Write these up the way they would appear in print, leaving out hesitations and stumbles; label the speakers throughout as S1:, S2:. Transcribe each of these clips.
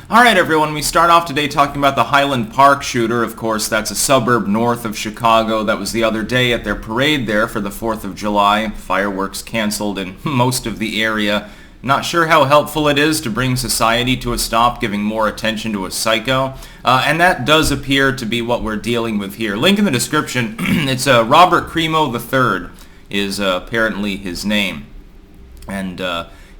S1: Alright everyone, we start off today talking about the Highland Park shooter. Of course, that's a suburb north of Chicago. That was the other day at their parade there for the 4th of July. Fireworks canceled in most of the area. Not sure how helpful it is to bring society to a stop, giving more attention to a psycho. And that does appear to be what we're dealing with here. Link in the description. It's Robertcrimo III is apparently his name. And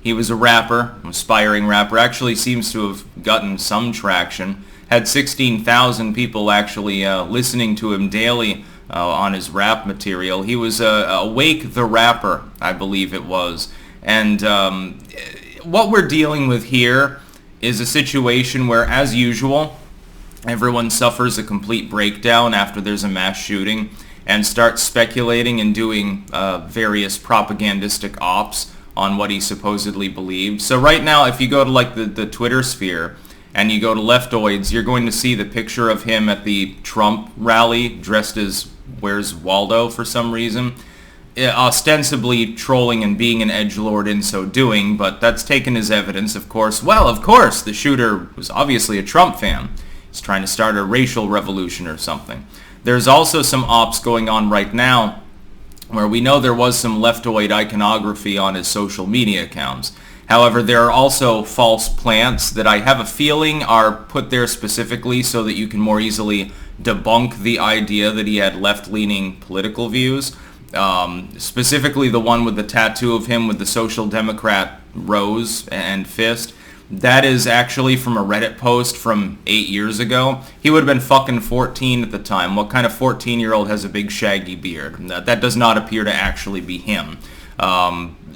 S1: he was a rapper, aspiring rapper, actually seems to have gotten some traction. Had 16,000 people actually listening to him daily on his rap material. He was Awake the Rapper, I believe it was. And what we're dealing with here is a situation where, as usual, everyone suffers a complete breakdown after there's a mass shooting and starts speculating and doing various propagandistic ops on what he supposedly believed. So right now, if you go to like the Twitter sphere and you go to Leftoids, you're going to see the picture of him at the Trump rally dressed as Where's Waldo for some reason, ostensibly trolling and being an edgelord in so doing, but that's taken as evidence, of course. Well, of course, the shooter was obviously a Trump fan. He's trying to start a racial revolution or something. There's also some ops going on right now where we know there was some leftoid iconography on his social media accounts. However, there are also false plants that I have a feeling are put there specifically so that you can more easily debunk the idea that he had left-leaning political views. Specifically the one with the tattoo of him with the Social Democrat rose and fist. That is actually from a Reddit post from 8 years ago. He would have been fucking 14 at the time. What kind of 14-year-old has a big shaggy beard? That does not appear to actually be him.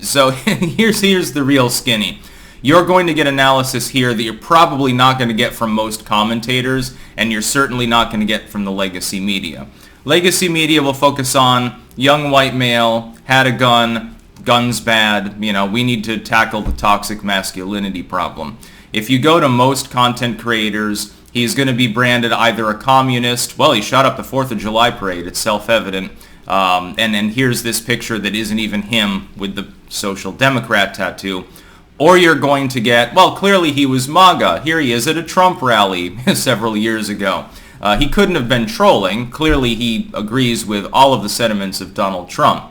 S1: So here's the real skinny. You're going to get analysis here that you're probably not going to get from most commentators, and you're certainly not going to get from the legacy media. Legacy media will focus on young white male, had a gun, gun's bad, we need to tackle the toxic masculinity problem. If you go to most content creators, he's going to be branded either a communist, well, he shot up the 4th of July parade, it's self-evident, and here's this picture that isn't even him with the Social Democrat tattoo. Or you're going to get, well, clearly he was MAGA. Here he is at a Trump rally several years ago. He couldn't have been trolling. Clearly he agrees with all of the sentiments of Donald Trump.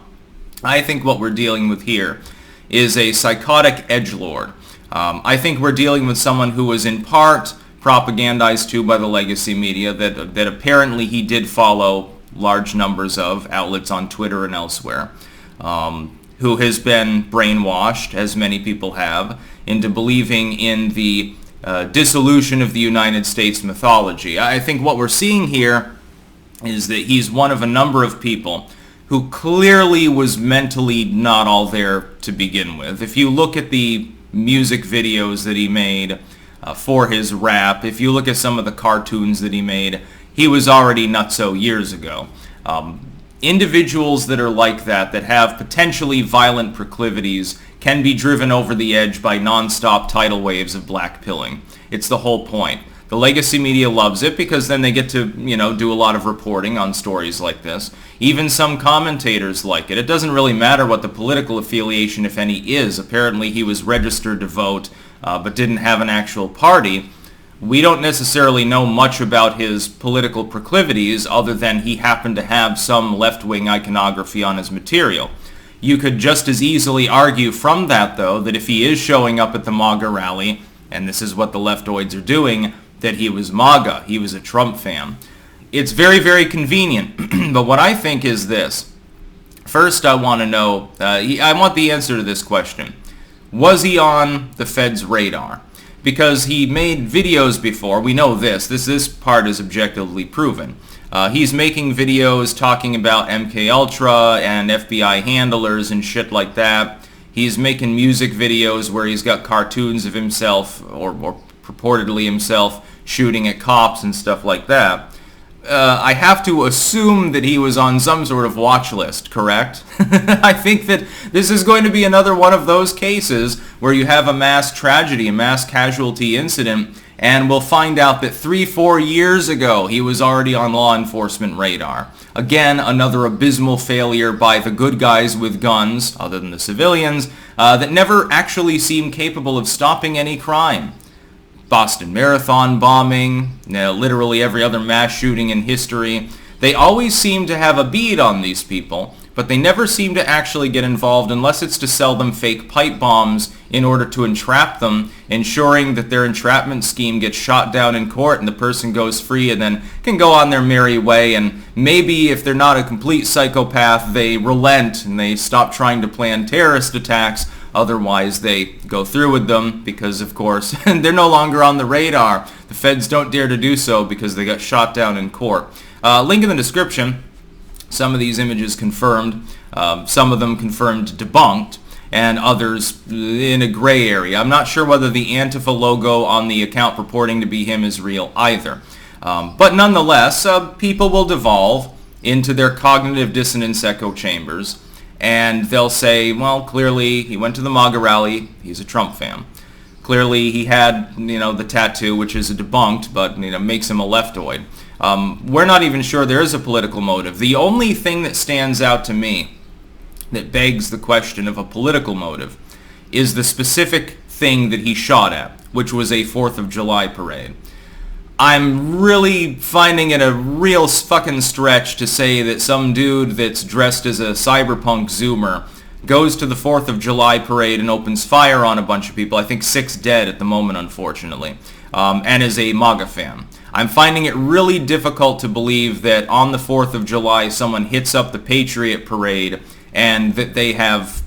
S1: I think what we're dealing with here is a psychotic edgelord. I think we're dealing with someone who was in part propagandized to by the legacy media that apparently he did follow large numbers of outlets on Twitter and elsewhere, who has been brainwashed, as many people have, into believing in the dissolution of the United States mythology. I think what we're seeing here is that he's one of a number of people who clearly was mentally not all there to begin with. If you look at the music videos that he made for his rap, if you look at some of the cartoons that he made, he was already nutso years ago. Individuals that are like that have potentially violent proclivities, can be driven over the edge by non-stop tidal waves of blackpilling. It's the whole point. The legacy media loves it because then they get to, do a lot of reporting on stories like this. Even some commentators like it. It doesn't really matter what the political affiliation, if any, is. Apparently he was registered to vote, but didn't have an actual party. We don't necessarily know much about his political proclivities other than he happened to have some left-wing iconography on his material. You could just as easily argue from that, though, that if he is showing up at the MAGA rally, and this is what the leftoids are doing, that he was MAGA, he was a Trump fan. It's very, very convenient, but what I think is this. First, I want to know, I want the answer to this question. Was he on the Fed's radar? Because he made videos before, we know this part is objectively proven. He's making videos talking about MKUltra and FBI handlers and shit like that. He's making music videos where he's got cartoons of himself, or purportedly himself, shooting at cops and stuff like that. I have to assume that he was on some sort of watch list, correct? I think that this is going to be another one of those cases where you have a mass tragedy, a mass casualty incident, and we'll find out that 3-4 years ago he was already on law enforcement radar. Again, another abysmal failure by the good guys with guns, other than the civilians, that never actually seem capable of stopping any crime. Boston Marathon bombing, literally every other mass shooting in history. They always seem to have a bead on these people, but they never seem to actually get involved unless it's to sell them fake pipe bombs in order to entrap them, ensuring that their entrapment scheme gets shot down in court and the person goes free and then can go on their merry way. And maybe if they're not a complete psychopath, they relent and they stop trying to plan terrorist attacks. Otherwise, they go through with them because, of course, they're no longer on the radar. The feds don't dare to do so because they got shot down in court. Link in the description. Some of these images confirmed, some of them confirmed debunked, and others in a gray area. I'm not sure whether the Antifa logo on the account purporting to be him is real either. But nonetheless, people will devolve into their cognitive dissonance echo chambers, and they'll say, well, clearly he went to the MAGA rally, he's a Trump fan. Clearly he had, the tattoo, which is a debunked, but, makes him a leftoid. We're not even sure there is a political motive. The only thing that stands out to me that begs the question of a political motive is the specific thing that he shot at, which was a 4th of July parade. I'm really finding it a real fucking stretch to say that some dude that's dressed as a cyberpunk Zoomer goes to the 4th of July parade and opens fire on a bunch of people. I think 6 dead at the moment, unfortunately, and is a MAGA fan. I'm finding it really difficult to believe that on the 4th of July someone hits up the Patriot Parade and that they have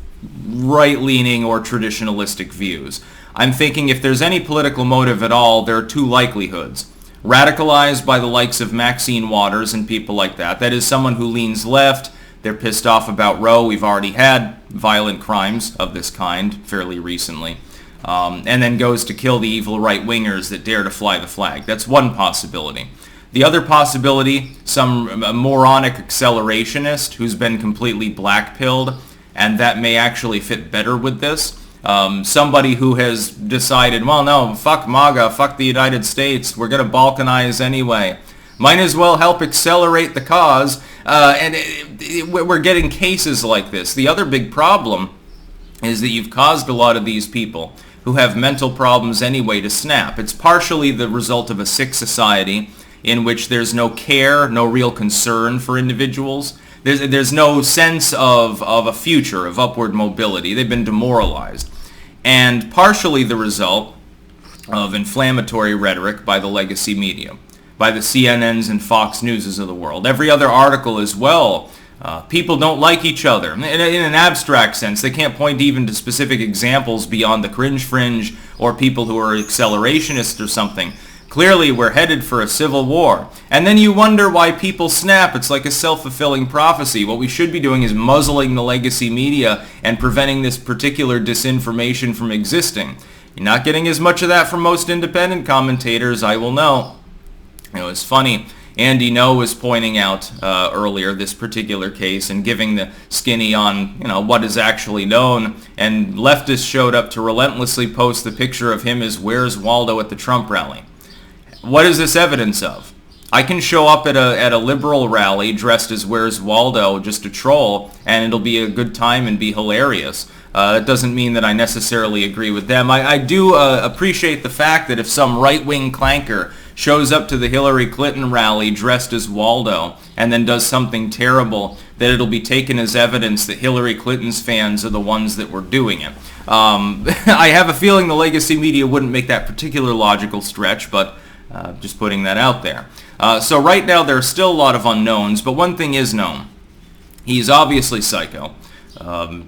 S1: right-leaning or traditionalistic views. I'm thinking if there's any political motive at all, there are 2 likelihoods. Radicalized by the likes of Maxine Waters and people like that. That is someone who leans left, they're pissed off about Roe. We've already had violent crimes of this kind fairly recently. And then goes to kill the evil right-wingers that dare to fly the flag. That's one possibility. The other possibility, some moronic accelerationist who's been completely black-pilled, and that may actually fit better with this. Somebody who has decided, well, no, fuck MAGA, fuck the United States, we're going to balkanize anyway. Might as well help accelerate the cause, and we're getting cases like this. The other big problem is that you've caused a lot of these people who have mental problems anyway to snap. It's partially the result of a sick society in which there's no care, no real concern for individuals. There's no sense of a future, of upward mobility. They've been demoralized. And partially the result of inflammatory rhetoric by the legacy media, by the CNNs and Fox Newses of the world. Every other article as well. People don't like each other. In an abstract sense, they can't point even to specific examples beyond the cringe fringe or people who are accelerationists or something. Clearly, we're headed for a civil war. And then you wonder why people snap. It's like a self-fulfilling prophecy. What we should be doing is muzzling the legacy media and preventing this particular disinformation from existing. You're not getting as much of that from most independent commentators, I will know. It's funny. Andy No was pointing out earlier this particular case and giving the skinny on what is actually known, and leftists showed up to relentlessly post the picture of him as Where's Waldo at the Trump rally. What is this evidence of? I can show up at a liberal rally dressed as Where's Waldo, just a troll, and it'll be a good time and be hilarious. It doesn't mean that I necessarily agree with them. I do appreciate the fact that if some right-wing clanker shows up to the Hillary Clinton rally dressed as Waldo and then does something terrible, that it'll be taken as evidence that Hillary Clinton's fans are the ones that were doing it. I have a feeling the legacy media wouldn't make that particular logical stretch, but just putting that out there. So right now there are still a lot of unknowns, but one thing is known. He's obviously psycho.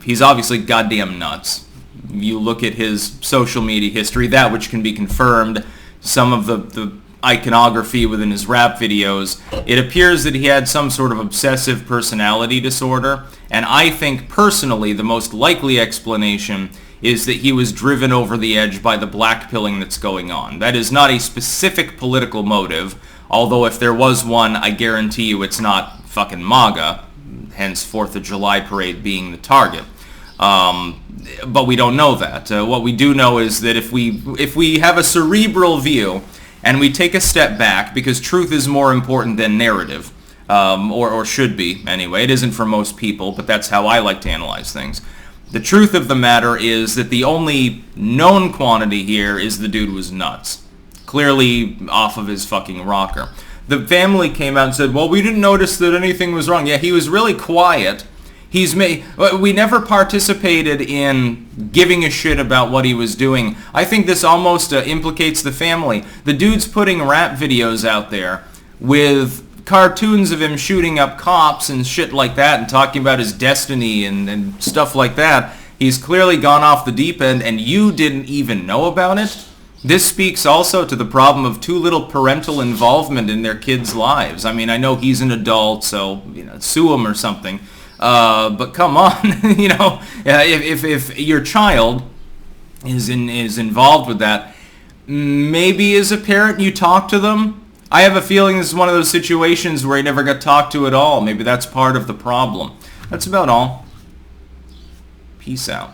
S1: He's obviously goddamn nuts. You look at his social media history, that which can be confirmed, some of the iconography within his rap videos, it appears that he had some sort of obsessive personality disorder, and I think personally the most likely explanation is that he was driven over the edge by the blackpilling that's going on. That is not a specific political motive, although if there was one, I guarantee you it's not fucking MAGA, hence 4th of July parade being the target. But we don't know that. What we do know is that if we have a cerebral view and we take a step back, because truth is more important than narrative, or should be anyway. It isn't for most people, but that's how I like to analyze things. The truth of the matter is that the only known quantity here is the dude was nuts. clearly off of his fucking rocker. The family came out and said, well, we didn't notice that anything was wrong. Yeah, he was really quiet. We never participated in giving a shit about what he was doing. I think this almost implicates the family. The dude's putting rap videos out there with cartoons of him shooting up cops and shit like that and talking about his destiny and stuff like that. He's clearly gone off the deep end and you didn't even know about it. This speaks also to the problem of too little parental involvement in their kids' lives. I mean, I know he's an adult, so sue him or something. But come on, if your child is involved with that, maybe as a parent you talk to them. I have a feeling this is one of those situations where he never got talked to at all. Maybe that's part of the problem. That's about all. Peace out.